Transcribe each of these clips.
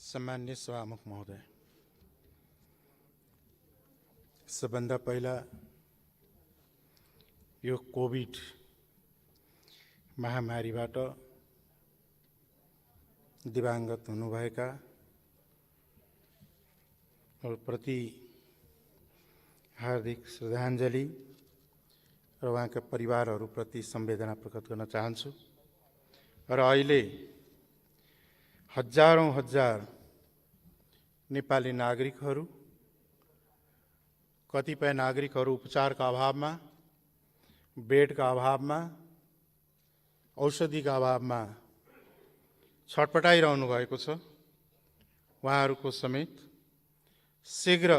सम्मान्य सभामुख महोदय, सबभन्दा पहिला यो कोभिड महामारीबाट दिवाङ्गत हुनुभएका प्रति हार्दिक श्रद्धाञ्जली र उहाँका परिवारहरूप्रति संवेदना प्रकट गर्न चाहन्छु। र अहिले हजारौं हजार नेपाली नागरिकहरू, कतिपय नागरिकहरू उपचारका अभावमा, बेडका अभावमा, औषधिका अभावमा छटपटाइरहनु भएको छ। उहाँहरूको समेत शीघ्र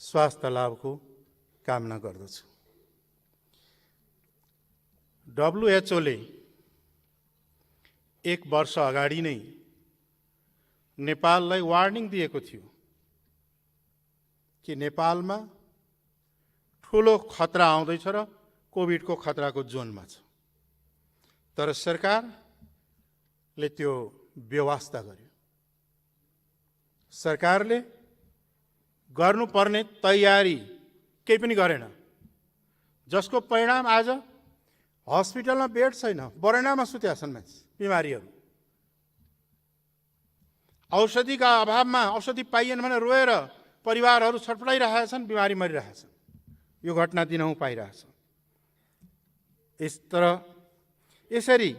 स्वास्थ्य लाभको कामना गर्दछु। WHO ले 1 वर्ष अगाडि नै नेपाललाई वार्निङ दिएको थियो कि नेपालमा ठूलो खतरा आउँदैछ र कोभिडको खतराको जोनमा छ। तर सरकारले त्यो व्यवस्था गर्यो। सरकारले गर्नुपर्ने तयारी केही पनि गरेन, जसको परिणाम आज हस्पिटलमा बेड छैन, बरैनामा सुत्या छन् मान्छे, बिमारीहरू। औषधिका अभावमा औषधि पाइएन भने रोएर परिवारहरू छटपटाइरहेका छन्, बिमारी मरिरहेका छन्। यो घटना दिनहुँ पाइरहेछ। यसरी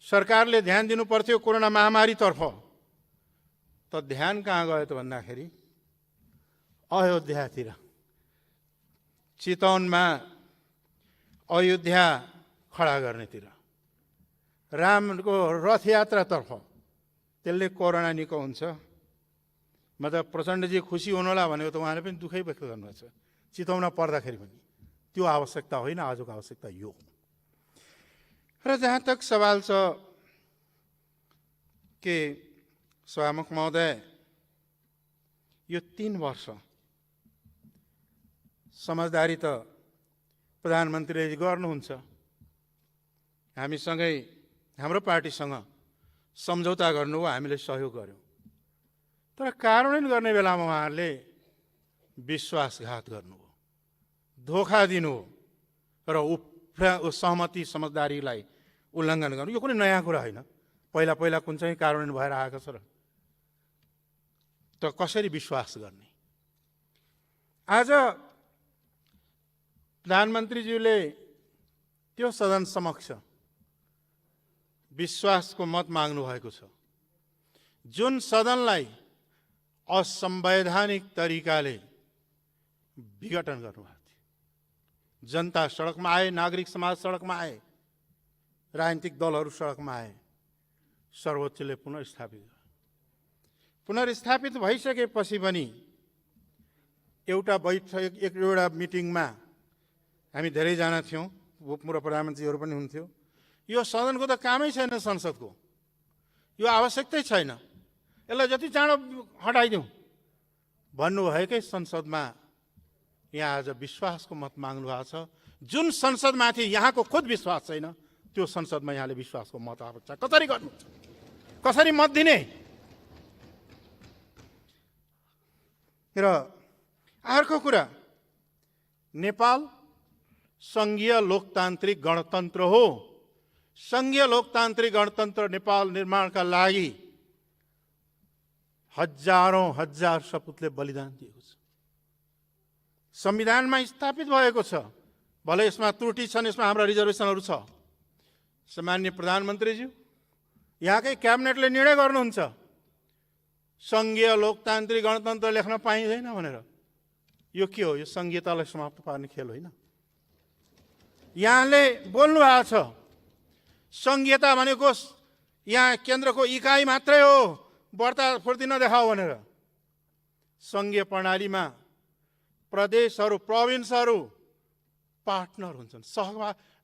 सरकारले ध्यान दिनु पर्थ्यो कोरोना महामारीतर्फ। त ध्यान कहाँ गयो त भन्दाखेरि अयोध्यातिर, चितवनमा अयोध्या खडा गर्नेतिर, रामको रथयात्रातर्फ। त्यसले कोरोना निको हुन्छ। मतलब प्रचण्डजी खुसी हुनुहोला भनेको त उहाँले पनि दुःखै व्यक्त गर्नुभएको छ। चितवनमा पर्दाखेरि पनि त्यो आवश्यकता होइन, आजको आवश्यकता यो। र जहाँ तक सवाल छ कि सभामुख महोदय, यो 3 वर्ष समझदारी त प्रधानमन्त्रीले गर्नुहुन्छ। हामीसँगै, हाम्रो पार्टीसँग सम्झौता गर्नुभयो, हामीले सहयोग गर्यौँ। तर कार्यान्वयन गर्ने बेलामा उहाँहरूले विश्वासघात गर्नुभयो, धोका दिनुभयो र सहमति समझदारीलाई उल्लङ्घन गर्नु। यो कुनै नयाँ कुरा होइन। पहिला पहिला कुन चाहिँ कार्यान्वयन भएर आएको छ र। त कसरी विश्वास गर्ने? आज प्रधानमन्त्रीज्यूले त्यो सदन समक्ष विश्वासको मत माग्नु भएको छ, जुन सदनलाई असंवैधानिक तरिकाले विघटन गर्नुभएको थियो। जनता सडकमा आए, नागरिक समाज सडकमा आए, राजनीतिक दलहरू सडकमा आए। सर्वोच्चले पुनर्स्थापित भइसकेपछि पनि एउटा मिटिङमा हामी धेरैजना थियौँ, पूर्व प्रधानमन्त्रीहरू पनि हुन्थ्यो। यो सदनको त कामै छैन, संसदको यो आवश्यकतै छैन, यसलाई जति चाँडो हटाइदिउँ भन्नुभएकै संसदमा यहाँ आज विश्वासको मत माग्नु भएको छ। जुन संसदमाथि यहाँको खुद विश्वास छैन, त्यो संसदमा यहाँले विश्वासको मत आवश्यक कसरी गर्नु, कसरी मत दिने? र अर्को कुरा, नेपाल संघीय लोकतान्त्रिक गणतन्त्र हो। संघीय लोकतान्त्रिक गणतन्त्र नेपाल निर्माणका लागि हजारौं हजार सपुतले बलिदान दिएको छ। संविधानमा स्थापित भएको छ। भले यसमा त्रुटि छन्, यसमा हाम्रा रिजर्भेसनहरू छ। सम्माननीय प्रधानमन्त्रीज्यू, यहाँकै क्याबिनेटले निर्णय गर्नुहुन्छ संघीय लोकतान्त्रिक गणतन्त्र लेख्न पाइँदैन भनेर। यो के हो? यो संघीयतालाई समाप्त पार्ने खेल होइन। यहाँले बोल्नु भएको छ संघीयता भनेको यहाँ केन्द्रको इकाइ मात्रै हो, बढ्ता फुर्ती नदेखाऊ भनेर। संघीय प्रणालीमा प्रदेशहरू, प्रोभिन्सहरू पार्टनर हुन्छन्,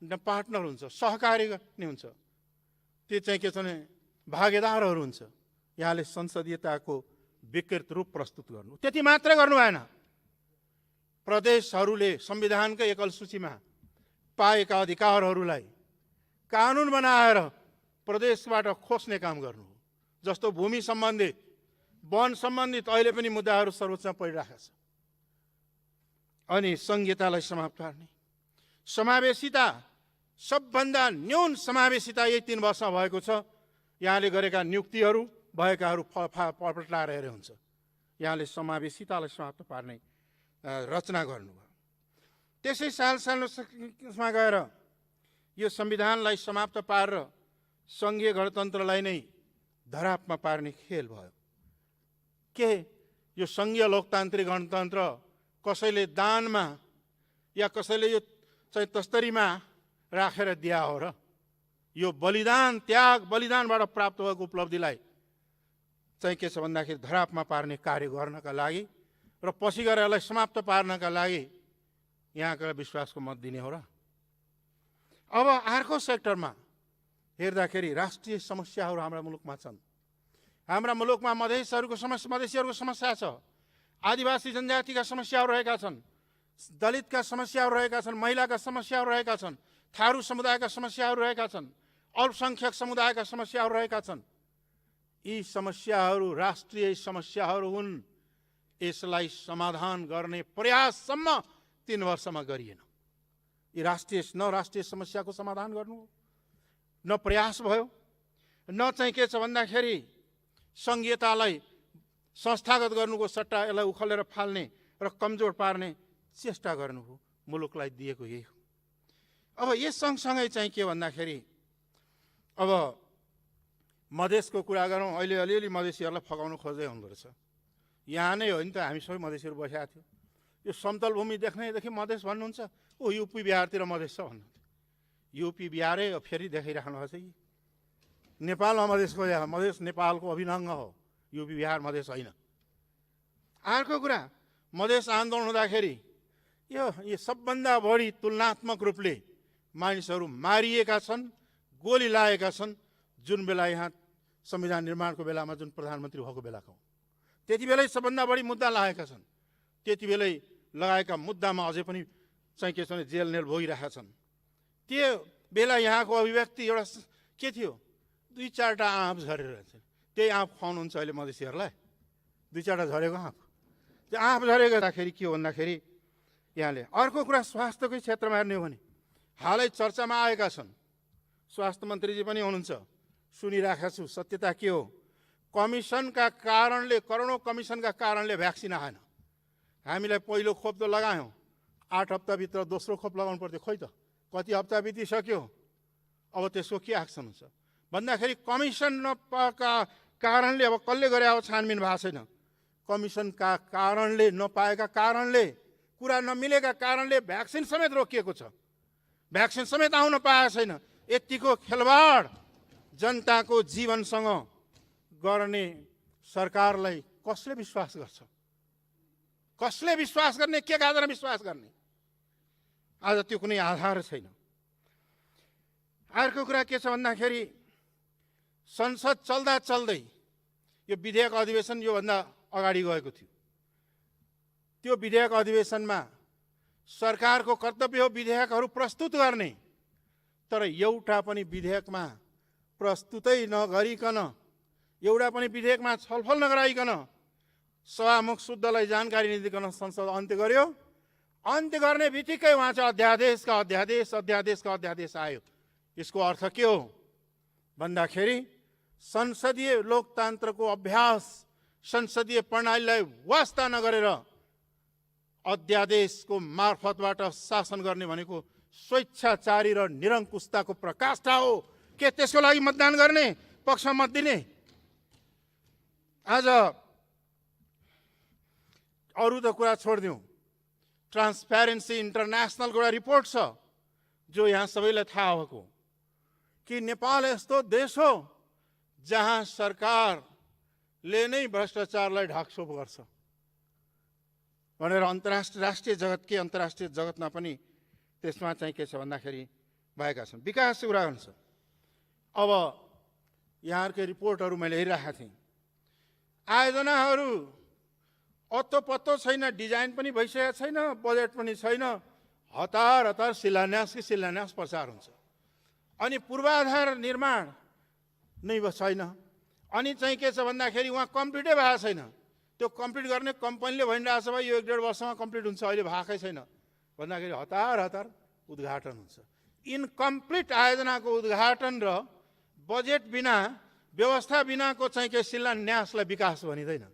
पार्टनर हुन्छ, सहकारी गर्ने हुन्छ। त्यो चाहिँ के छ भने भागीदारहरू हुन्छ। यहाँले संसदीयताको विकृत रूप प्रस्तुत गर्नु, त्यति मात्रै गर्नु भएन। प्रदेशहरूले संविधानकै एकल सूचीमा पाएका अधिकारहरूलाई कानुन बनाएर प्रदेशबाट खोज्ने काम गर्नु हो। जस्तो भूमि सम्बन्धित वन सम्बन्धित अहिले पनि मुद्दाहरू सर्वोच्चमा परिरहेका छ। अनि संहितालाई समाप्त पार्ने, समावेशिता, सबभन्दा न्यून समावेशिता यही 3 वर्षमा भएको छ। यहाँले गरेका नियुक्तिहरू भएकाहरू पल्टाएर हेरे हुन्छ। यहाँले समावेशितालाई समाप्त पार्ने रचना गर्नुभयो। त्यसै सालमा गएर यो संविधानलाई समाप्त पारेर सङ्घीय गणतन्त्रलाई नै धरापमा पार्ने खेल भयो। के यो सङ्घीय लोकतान्त्रिक गणतन्त्र कसैले दानमा या कसैले यो चाहिँ तस्तरीमा राखेर दिया हो र? यो बलिदान, त्याग बलिदानबाट प्राप्त भएको उपलब्धिलाई चाहिँ के छ भन्दाखेरि धरापमा पार्ने कार्य गर्नका लागि र पछि गएर यसलाई समाप्त पार्नका लागि यहाँका विश्वासको मत दिने हो र? अब अर्को सेक्टरमा हेर्दाखेरि राष्ट्रिय समस्याहरू हाम्रा मुलुकमा छन्। हाम्रा मुलुकमा मधेसीहरूको समस्या छ, आदिवासी जनजातिका समस्याहरू रहेका छन्, दलितका समस्याहरू रहेका छन्, महिलाका समस्याहरू रहेका छन्, थारू समुदायका समस्याहरू रहेका छन्, अल्पसङ्ख्यक समुदायका समस्याहरू रहेका छन्। यी समस्याहरू राष्ट्रिय समस्याहरू हुन्। यसलाई समाधान गर्ने प्रयाससम्म 3 वर्षमा गरिएन। यी राष्ट्रिय समस्याको समाधान गर्नु न प्रयास भयो, न चाहिँ के छ भन्दाखेरि सङ्घीयतालाई संस्थागत गर्नुको सट्टा यसलाई उखलेर फाल्ने र कमजोर पार्ने चेष्टा गर्नुभयो। मुलुकलाई दिएको यही हो। अब यस सँगसँगै चाहिँ के भन्दाखेरि अब मधेसको कुरा गरौँ। अहिले अलिअलि मधेसीहरूलाई फकाउनु खोज्दै हुँदो रहेछ। यहाँ नै हो नि त, हामी सबै मधेसीहरू बसेका थियौँ। यो समतल भूमि देख्नेदेखि मधेस भन्नुहुन्छ, ओ युपी बिहारतिर मधेस छ भन्नुहुन्थ्यो। युपी बिहारै फेरि देखाइराख्नु भएको छ कि नेपालमा मधेसको मधेस नेपालको अभिन्न हो, युपी बिहार मधेस होइन। अर्को कुरा, मधेस आन्दोलन हुँदाखेरि यो सबभन्दा बढी तुलनात्मक रूपले मानिसहरू मारिएका छन्, गोली लागेका छन्, जुन बेला यहाँ संविधान निर्माणको बेलामा जुन प्रधानमन्त्री भएको बेलाको, त्यति बेलै सबभन्दा बढी मुद्दा लागेका छन्। त्यति बेलै लगाएका मुद्दामा अझै पनि चाहिँ के छ भने जेल नेल भोगिरहेका छन्। त्यो बेला यहाँको अभिव्यक्ति एउटा के थियो, 2-4टा आँप झरेर त्यही आँप खुवाउनुहुन्छ अहिले मधेसीहरूलाई। 2-4टा झरेको आँप, त्यो आँप झरेको हुँदाखेरि के हो भन्दाखेरि यहाँले अर्को कुरा स्वास्थ्यकै क्षेत्रमा हेर्ने हो भने हालै चर्चामा आएका छन्। स्वास्थ्य मन्त्रीजी पनि हुनुहुन्छ, सुनिरहेको छु। सत्यता के हो? कमिसनका कारणले, करोडौँ कमिसनका कारणले भ्याक्सिन आएन। हामीलाई पहिलो खोप त लगायौँ, 8 हप्ताभित्र दोस्रो खोप लगाउनु पर्थ्यो। खोइ त कति हप्ता बितिसक्यो, अब त्यसको के एक्सन हुन्छ भन्दाखेरि कमिसन नपाएका कारणले, अब कसले गरे अब छानबिन भएको छैन, कमिसनका कारणले, नपाएका कारणले, कुरा नमिलेका कारणले भ्याक्सिन समेत रोकिएको छ। भ्याक्सिन समेत आउन पाएको छैन। यतिको खेलवाड जनताको जीवनसँग गर्ने सरकारलाई कसले विश्वास गर्छ? कसले विश्वास गर्ने? के आधारमा विश्वास गर्ने? आज त्यो कुनै आधार छैन। अर्को कुरा के छ भन्दाखेरि संसद चल्दा चल्दै यो विधेयक अधिवेशन योभन्दा अगाडि गएको थियो। त्यो विधेयक अधिवेशनमा सरकारको कर्तव्य हो विधेयकहरू प्रस्तुत गर्ने, तर एउटा पनि विधेयकमा प्रस्तुतै नगरिकन, एउटा पनि विधेयकमा छलफल नगराइकन, सभामुख शुद्धलाई जानकारी नदिकन संसद अन्त्य गर्यो। अन्त्य गर्ने बित्तिकै उहाँ चाहिँ अध्यादेश आयो। यसको अर्थ के हो भन्दाखेरि संसदीय लोकतन्त्रको अभ्यास, संसदीय प्रणालीलाई वास्ता नगरेर अध्यादेशको मार्फतबाट शासन गर्ने भनेको स्वेच्छाचारी र निरङ्कुशताको प्रकाष्ठा हो। के त्यसको लागि मतदान गर्ने, पक्षमा मत दिने? आज अरू त कुरा छोडिदिउँ, ट्रान्सप्यारेन्सी इन्टरनेसनलको एउटा रिपोर्ट छ जो यहाँ सबैलाई थाहा भएको कि नेपाल यस्तो देश हो जहाँ सरकारले नै भ्रष्टाचारलाई ढाकछोप गर्छ भनेर राष्ट्रिय जगत के अन्तर्राष्ट्रिय जगतमा पनि त्यसमा चाहिँ के छ भन्दाखेरि भएका छन्। विकासको कुरा गर्नु छ। अब यहाँहरूकै रिपोर्टहरू मैले हेरिरहेको थिएँ। आयोजनाहरू अत्तो पत्तो छैन, डिजाइन पनि भइसकेको छैन, बजेट पनि छैन, हतार शिलान्यास प्रचार हुन्छ। अनि पूर्वाधार निर्माण नै छैन। अनि चाहिँ के छ भन्दाखेरि उहाँ कम्प्लिटै भएको छैन। त्यो कम्प्लिट गर्ने कम्पनीले भनिरहेको छ भाइ यो 1.5 वर्षमा कम्प्लिट हुन्छ, अहिले भएकै छैन भन्दाखेरि हतार हतार उद्घाटन हुन्छ। इनकम्प्लिट आयोजनाको उद्घाटन र बजेट बिना, व्यवस्था बिनाको चाहिँ के शिलान्यासलाई विकास भनिँदैन।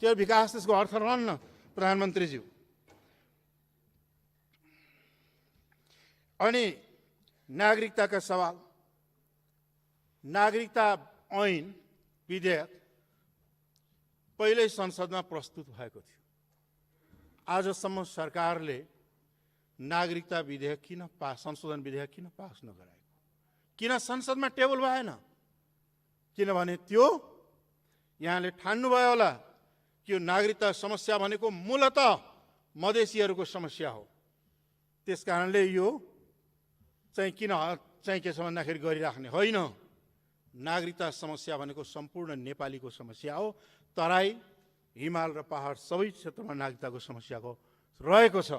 त्यो विकास, त्यसको अर्थ रहन्न प्रधानमन्त्रीज्यू। अनि नागरिकताका सवाल, नागरिकता ऐन विधेयक पहिल्यै संसदमा प्रस्तुत भएको थियो। आजसम्म सरकारले नागरिकता विधेयक किन संशोधन विधेयक किन पास नगराएको? किन संसदमा टेबल भएन? किनभने त्यो यहाँले ठान्नुभयो होला कि यो नागरिकता समस्या भनेको मूलतः मधेसीहरूको समस्या हो, त्यसकारणले यो चाहिँ किन चाहिँ के छ भन्दाखेरि गरिराख्ने होइन। नागरिकता समस्या भनेको सम्पूर्ण नेपालीको समस्या हो। तराई, हिमाल र पहाड सबै क्षेत्रमा नागरिकताको समस्याको रहेको छ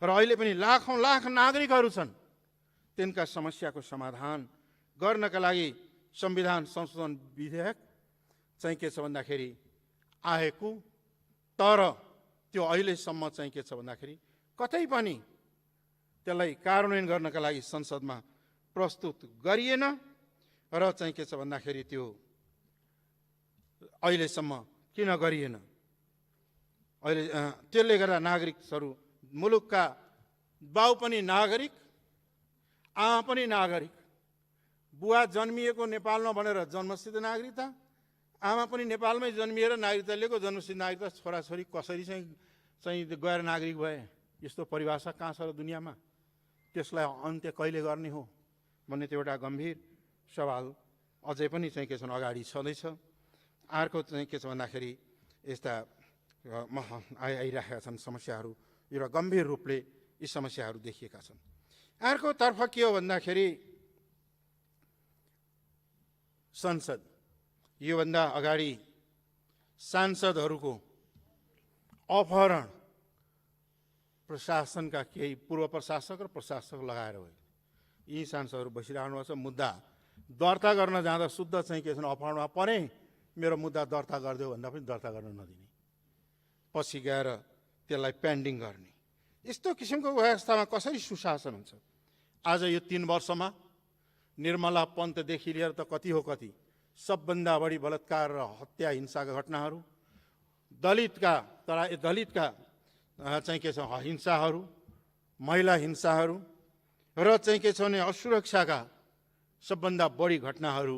र अहिले पनि लाखौं लाख नागरिकहरू छन्। तिनका समस्याको समाधान गर्नका लागि संविधान संशोधन विधेयक चाहिँ के छ भन्दाखेरि आएको, तर त्यो अहिलेसम्म चाहिँ के छ भन्दाखेरि कतै पनि त्यसलाई कार्यान्वयन गर्नका लागि संसदमा प्रस्तुत गरिएन र चाहिँ के छ भन्दाखेरि त्यो अहिलेसम्म किन गरिएन? अहिले त्यसले गर्दा नागरिकहरू, मुलुकका बाउ पनि नागरिक, आमा पनि नागरिक, बुवा जन्मिएको नेपालमा भनेर जन्मसिद्ध नागरिकता, आमा पनि नेपालमै जन्मिएर नागरिकता लिएको, जन्मसिद्ध नागरिकता, छोराछोरी कसरी चाहिँ गैर नागरिक भए? यस्तो परिभाषा कहाँ छ र दुनियाँमा? त्यसलाई अन्त्य कहिले गर्ने हो भन्ने त्यो एउटा गम्भीर सवाल अझै पनि चाहिँ के छन् अगाडि छँदैछ। अर्को चाहिँ के छ भन्दाखेरि यस्ता आइरहेका छन् समस्याहरू, एउटा गम्भीर रूपले यी समस्याहरू देखिएका छन्। अर्कोतर्फ के हो भन्दाखेरि संसद, योभन्दा अगाडि सांसदहरूको अपहरण प्रशासनका केही पूर्व प्रशासक र प्रशासक लगाएर हो। यी सांसदहरू बसिरहनु भएको छ। मुद्दा दर्ता गर्न जाँदा शुद्ध चाहिँ के छन् अपहरणमा परे, मेरो मुद्दा दर्ता गरिदियो भन्दा पनि दर्ता गर्न नदिने, पछि गएर त्यसलाई पेन्डिङ गर्ने, यस्तो किसिमको व्यवस्थामा कसरी सुशासन हुन्छ? आज यो 3 वर्षमा निर्मला पन्तदेखि लिएर त कति हो कति, सबभन्दा बढी बलात्कार र हत्या हिंसाका घटनाहरू, दलितका चाहिँ के छ हिंसाहरू, महिला हिंसाहरू र चाहिँ के छ भने असुरक्षाका सबभन्दा बढी घटनाहरू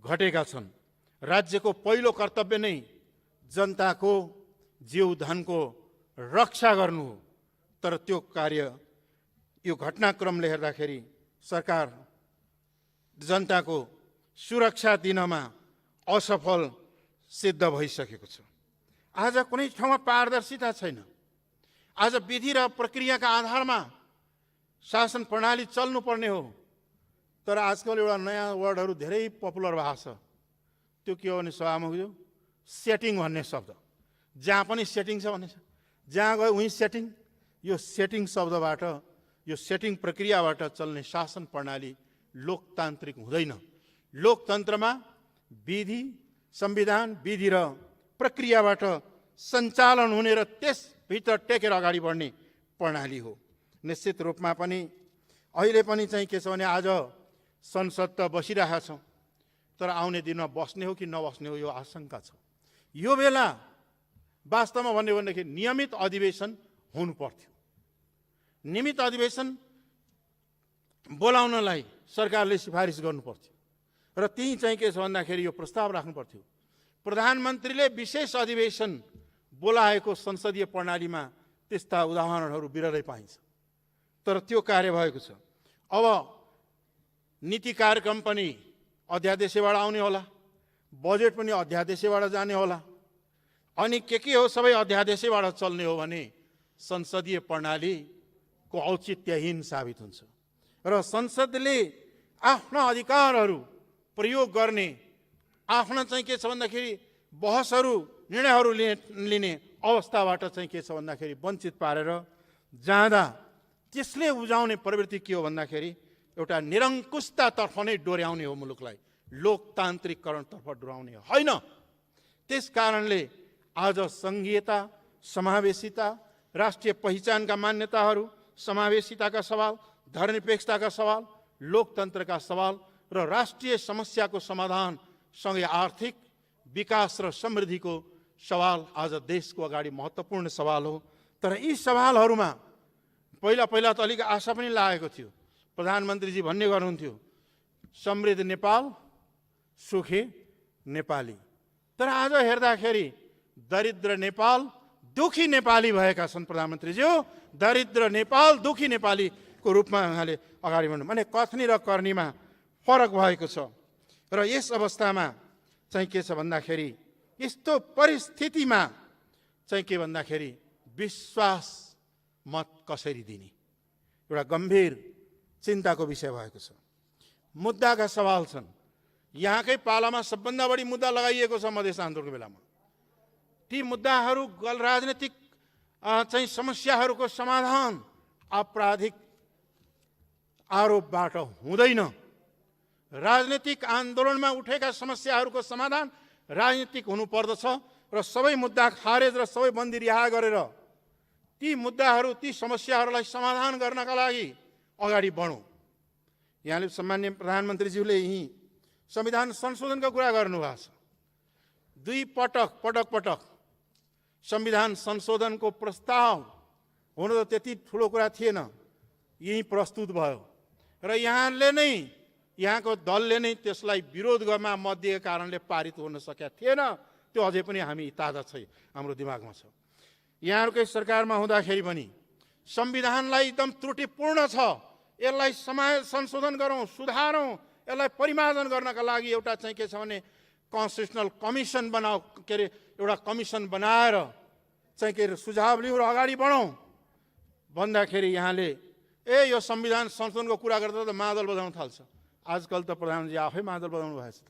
घटेका छन्। राज्यको पहिलो कर्तव्य नै जनताको जीवधनको रक्षा गर्नु हो, तर त्यो कार्य यो घटनाक्रमले हेर्दाखेरि सरकार जनताको सुरक्षा दिनमा असफल सिद्ध भइसकेको छ। आज कुनै ठाउँमा पारदर्शिता छैन। आज विधि र प्रक्रियाका आधारमा शासन प्रणाली चल्नुपर्ने हो, तर आजकल एउटा नयाँ वर्डहरू धेरै पपुलर भएको छ। त्यो के हो भने सभामुखज्यू, सेटिङ भन्ने शब्द, जहाँ पनि सेटिङ छ भन्ने छ, जहाँ गयो उहीँ सेटिङ। यो सेटिङ शब्दबाट, यो सेटिङ प्रक्रियाबाट चल्ने शासन प्रणाली लोकतान्त्रिक हुँदैन। लोकतन्त्रमा विधि, संविधान, विधि र प्रक्रियाबाट सञ्चालन हुने र त्यसभित्र टेकेर अगाडि बढ्ने प्रणाली हो। निश्चित रूपमा पनि अहिले पनि चाहिँ के छ भने आज संसद त बसिरहेका छौँ, तर आउने दिनमा बस्ने हो कि नबस्ने हो यो आशंका छ। यो बेला वास्तवमा भन्ने हो भनेदेखि नियमित अधिवेशन हुनु पर्थ्यो। नियमित अधिवेशन बोलाउनलाई सरकारले सिफारिस गर्नु पर्थ्यो र त्यही चाहिँ के छ भन्दाखेरि यो प्रस्ताव राख्नु पर्थ्यो। प्रधानमन्त्रीले विशेष अधिवेशन बोलाएको संसदीय प्रणालीमा त्यस्ता उदाहरणहरू बिरलै पाइन्छ, तर त्यो कार्य भएको छ। अब नीति कार्यक्रम पनि अध्यादेशबाट आउने होला, बजेट पनि अध्यादेशबाट जाने होला, अनि के हो सबै अध्यादेशबाट चल्ने हो भने संसदीय प्रणालीको औचित्यहीन साबित हुन्छ र संसदले आफ्ना अधिकारहरू प्रयोग गर्ने, आफ्ना चाहिँ के छ भन्दाखेरि बहसहरू, निर्णयहरू लिने अवस्थाबाट चाहिँ के छ भन्दाखेरि वञ्चित पारेर जाँदा त्यसले उब्जाउने प्रवृत्ति के हो भन्दाखेरि एउटा निरङ्कुशतातर्फ नै डोर्याउने हो मुलुकलाई। लोकतान्त्रिकरणतर्फ डुराउने होइन। त्यस कारणले आज सङ्घीयता, समावेशिता, राष्ट्रिय पहिचानका मान्यताहरू, समावेशिताका सवाल, धर्मनिरपेक्षताका सवाल, लोकतन्त्रका सवाल र राष्ट्रिय समस्याको समाधानसँगै आर्थिक विकास र समृद्धिको सवाल आज देशको अगाडि महत्त्वपूर्ण सवाल हो। तर यी सवालहरूमा पहिला त अलिक आशा पनि लागेको थियो। प्रधानमन्त्रीजी भन्ने गर्नुहुन्थ्यो, समृद्ध नेपाल, सुखी नेपाली। तर आज हेर्दाखेरि दरिद्र नेपाल, दुखी नेपाली भएका छन् प्रधानमन्त्रीज्यू। दरिद्र नेपाल, दुखी नेपालीको रूपमा उहाँले अगाडि बढ्नु, भने कथनी र कर्नीमा फरक भएको छ। र यस अवस्थामा चाहिँ के छ भन्दाखेरि, यस्तो परिस्थितिमा चाहिँ के भन्दाखेरि विश्वास मत कसरी दिने एउटा गम्भीर चिन्ताको विषय भएको छ। मुद्दाका सवाल छन्। यहाँकै पालामा सबभन्दा बढी मुद्दा लगाइएको छ मधेस आन्दोलनको बेलामा। ती मुद्दाहरू राजनीतिक चाहिँ समस्याहरूको समाधान आपराधिक आरोपबाट हुँदैन। राजनीतिक आन्दोलनमा उठेका समस्याहरूको समाधान राजनीतिक हुनुपर्दछ र सबै मुद्दा खारेज र सबै बन्दी रिहा गरेर ती मुद्दाहरू, ती समस्याहरूलाई समाधान गर्नका लागि अगाडि बढौँ। यहाँले सम्मान्य प्रधानमन्त्रीज्यूले यहीँ संविधान संशोधनको कुरा गर्नुभएको छ। दुई पटक संविधान संशोधनको प्रस्ताव हुन त त्यति ठुलो कुरा थिएन, यही प्रस्तुत भयो र यहाँको दलले नै त्यसलाई विरोध गर्न मत दिएको कारणले पारित हुन सकेका थिएन। त्यो अझै पनि हामी ताजा छ, हाम्रो दिमागमा छ। यहाँहरूकै सरकारमा हुँदाखेरि पनि संविधानलाई एकदम त्रुटिपूर्ण छ, यसलाई संशोधन गरौँ, सुधारौँ, यसलाई परिमार्जन गर्नका लागि एउटा चाहिँ के छ भने कन्स्टिट्युसनल कमिसन बनाऊ, के अरे एउटा कमिसन बनाएर चाहिँ के अरे सुझाव लिउँ र अगाडि बढौँ भन्दाखेरि यहाँले यो संविधान संशोधनको कुरा गर्दा त मादल बजाउन थाल्छ। आजकल त प्रधानमन्त्री आफै मादल बजाउनु भएछ त,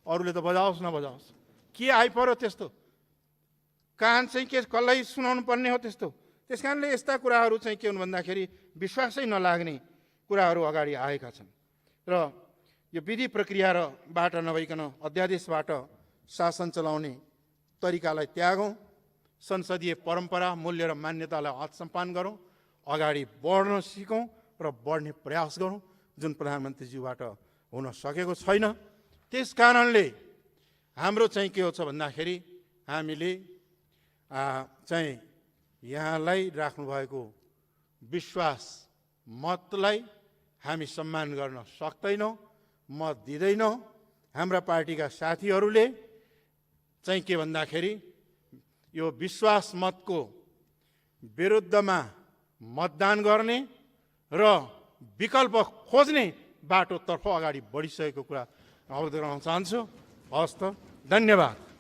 अरूले त बजाओस् नबजाओस्, के आइपर्यो त्यस्तो? कान चाहिँ के कसलाई सुनाउनु पर्ने हो त्यस्तो? त्यस कारणले यस्ता कुराहरू चाहिँ के हुन् भन्दाखेरि विश्वासै नलाग्ने कुराहरू अगाडि आएका छन्। र यो विधि प्रक्रियाबाट नभइकन अध्यादेशबाट शासन चलाउने तरिकालाई त्यागौँ, संसदीय परम्परा, मूल्य र मान्यतालाई आत्मसम्मान गरौँ, अगाडि बढ्न सिकौँ र बढ्ने प्रयास गरौँ, जुन प्रधानमन्त्रीज्यूबाट हुन सकेको छैन। त्यस कारणले हाम्रो चाहिँ के हो छ भन्दाखेरि हामीले चाहिँ यहाँलाई राख्नुभएको विश्वास मतलाई हामी सम्मान गर्न सक्दैनौँ, मत दिँदैनौँ। हाम्रा पार्टीका साथीहरूले चाहिँ के भन्दाखेरि यो विश्वास मतको विरुद्धमा मतदान गर्ने र विकल्प खोज्ने बाटोतर्फ अगाडि बढिसकेको कुरा अवगत गराउन चाहन्छु। हवस् त, धन्यवाद।